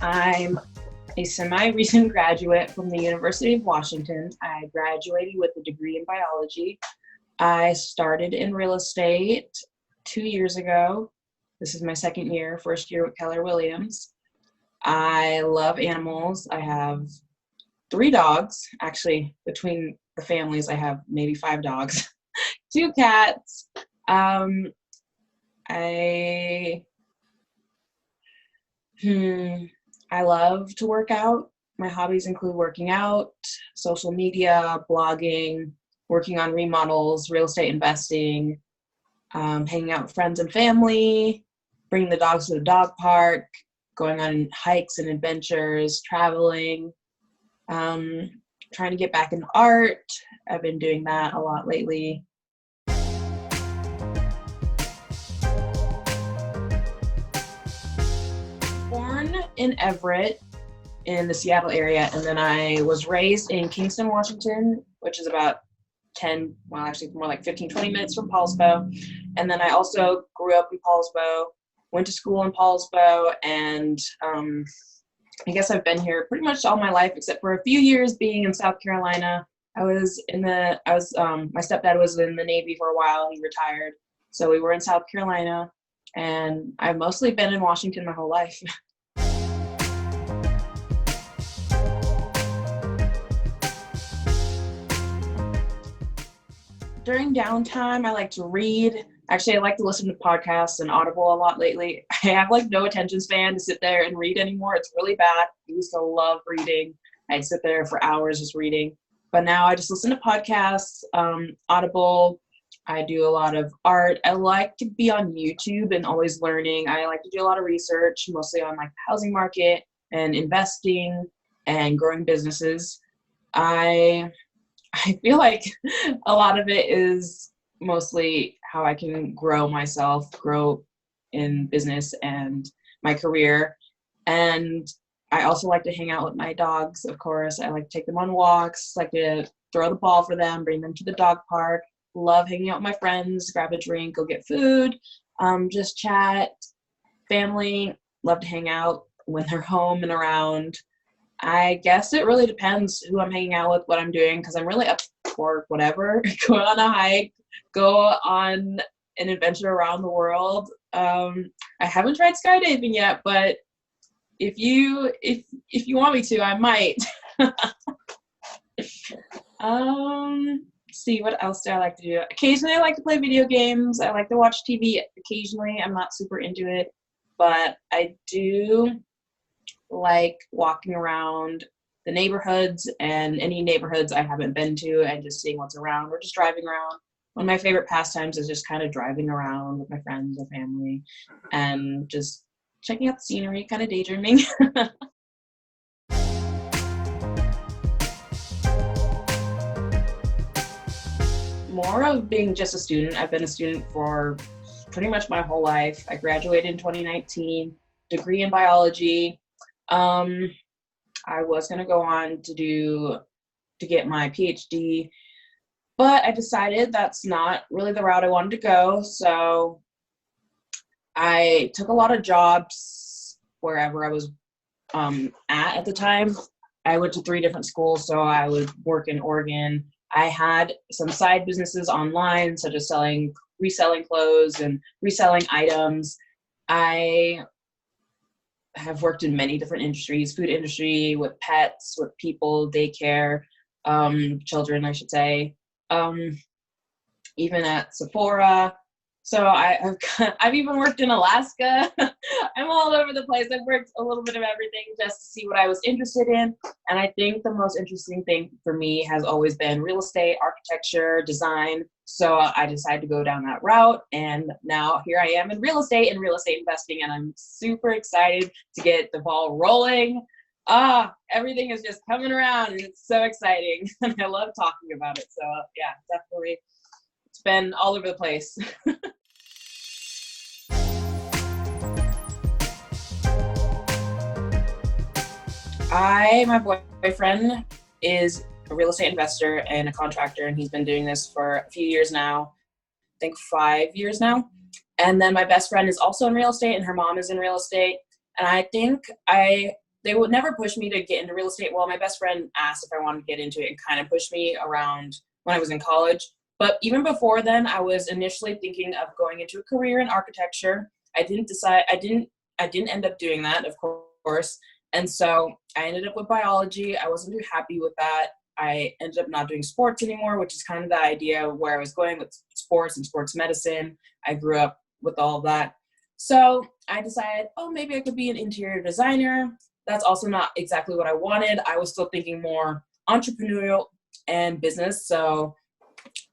I'm a semi-recent graduate from the University of Washington. I graduated with a degree in biology. I started in real estate 2 years ago. This is my second year, first year with Keller Williams. I love animals. I have 3 dogs. Actually, between the families, I have maybe 5 dogs, 2 cats. I I love to work out. My hobbies include working out, social media, blogging, working on remodels, real estate investing, hanging out with friends and family, bringing the dogs to the dog park, going on hikes and adventures, traveling, trying to get back into art. I've been doing that a lot lately. Born in Everett in the Seattle area, and then I was raised in Kingston, Washington, which is about 10, well, actually more like 15, 20 minutes from Paulsbo. And then I also grew up in Paulsbo, went to school in Paulsbo, and I guess I've been here pretty much all my life, except for a few years being in South Carolina. My stepdad was in the Navy for a while. He retired. So we were in South Carolina, and I've mostly been in Washington my whole life. During downtime, I like to read. Actually, I like to listen to podcasts and Audible a lot lately. I have like no attention span to sit there and read anymore. It's really bad. I used to love reading. I'd sit there for hours just reading. But now I just listen to podcasts, Audible. I do a lot of art. I like to be on YouTube and always learning. I like to do a lot of research, mostly on like the housing market and investing and growing businesses. I feel like a lot of it is mostly how I can grow myself, grow in business and my career. And I also like to hang out with my dogs, of course. I like to take them on walks, like to throw the ball for them, bring them to the dog park. Love hanging out with my friends, grab a drink, go get food, just chat. Family, love to hang out when they're home and around. I guess it really depends who I'm hanging out with, what I'm doing, because I'm really up for whatever. Go on a hike, go on an adventure around the world. I haven't tried skydiving yet, but if you want me to, I might. See, what else do I like to do? Occasionally, I like to play video games. I like to watch TV occasionally. I'm not super into it, but I do like walking around the neighborhoods and any neighborhoods I haven't been to and just seeing what's around or just driving around. One of my favorite pastimes is just kind of driving around with my friends or family and just checking out the scenery, kind of daydreaming. More of being just a student. I've been a student for pretty much my whole life. I graduated in 2019, degree in biology. I was going to go on to get my PhD, but I decided that's not really the route I wanted to go. So I took a lot of jobs wherever I was at the time. I went to 3 different schools, so I would work in Oregon. I had some side businesses online, such as reselling clothes and reselling items. I have worked in many different industries, food industry, with pets, with people, daycare, children, I should say, even at Sephora. So I've even worked in Alaska. I'm all over the place. I've worked a little bit of everything just to see what I was interested in. And I think the most interesting thing for me has always been real estate, architecture, design. So I decided to go down that route. And now here I am in real estate and real estate investing. And I'm super excited to get the ball rolling. Everything is just coming around and it's so exciting. And I love talking about it. So yeah, definitely. It's been all over the place. My boyfriend is a real estate investor and a contractor, and he's been doing this for a few years now. I think 5 years now. And then my best friend is also in real estate, and her mom is in real estate. And I think I they would never push me to get into real estate. Well, my best friend asked if I wanted to get into it and kind of pushed me around when I was in college. But even before then, I was initially thinking of going into a career in architecture. I didn't end up doing that, of course. And so I ended up with biology. I wasn't too happy with that. I ended up not doing sports anymore, which is kind of the idea where I was going with sports and sports medicine. I grew up with all of that. So I decided, oh, maybe I could be an interior designer. That's also not exactly what I wanted. I was still thinking more entrepreneurial and business. So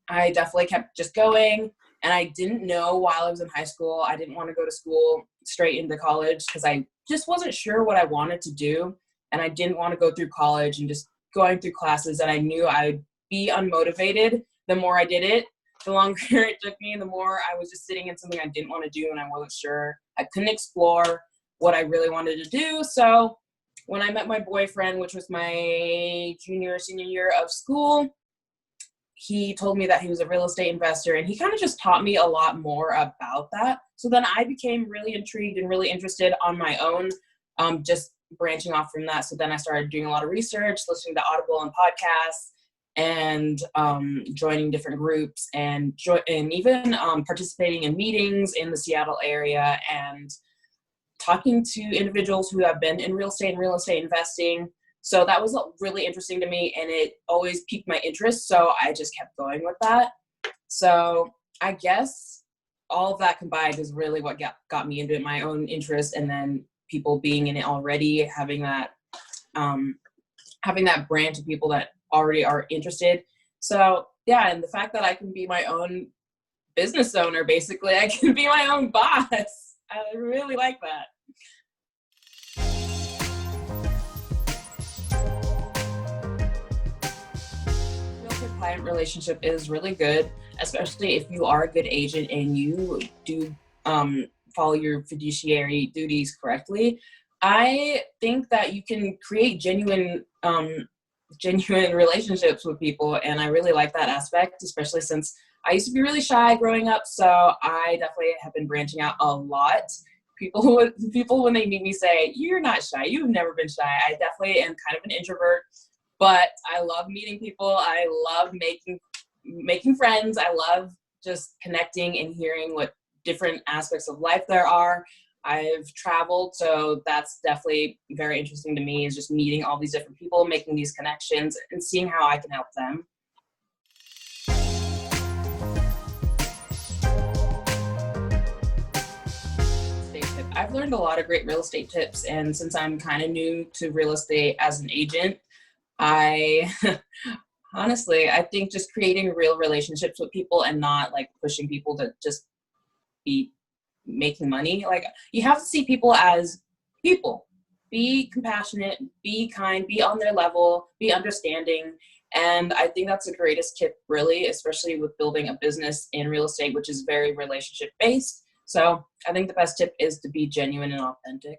I definitely kept just going. And I didn't know while I was in high school, I didn't want to go to school straight into college because I just wasn't sure what I wanted to do. And I didn't want to go through college and just going through classes that I knew I'd be unmotivated. The more I did it, the longer it took me, the more I was just sitting in something I didn't want to do and I wasn't sure. I couldn't explore what I really wanted to do. So when I met my boyfriend, which was my senior year of school, he told me that he was a real estate investor, and he kind of just taught me a lot more about that. So then I became really intrigued and really interested on my own, just branching off from that. So then I started doing a lot of research, listening to Audible and podcasts, and joining different groups, and even participating in meetings in the Seattle area, and talking to individuals who have been in real estate and real estate investing. So that was really interesting to me, and it always piqued my interest. So I just kept going with that. So I guess all of that combined is really what got me into it, my own interest, and then people being in it already, having that branch of people that already are interested. So yeah, and the fact that I can be my own business owner, basically, I can be my own boss. I really like that. Realtor-client relationship is really good, especially if you are a good agent and you do follow your fiduciary duties correctly. I think that you can create genuine relationships with people, and I really like that aspect, especially since I used to be really shy growing up. So I definitely have been branching out a lot. People when they meet me say, "You're not shy. You've never been shy." I definitely am kind of an introvert, but I love meeting people. I love making friends. I love just connecting and hearing what different aspects of life there are. I've traveled, so that's definitely very interesting to me, is just meeting all these different people, making these connections, and seeing how I can help them. I've learned a lot of great real estate tips, and since I'm kind of new to real estate as an agent, I honestly, I think just creating real relationships with people and not like pushing people to just be making money. Like, you have to see people as people. Be compassionate, be kind, be on their level, be understanding. And I think that's the greatest tip, really, especially with building a business in real estate, which is very relationship based. So I think the best tip is to be genuine and authentic.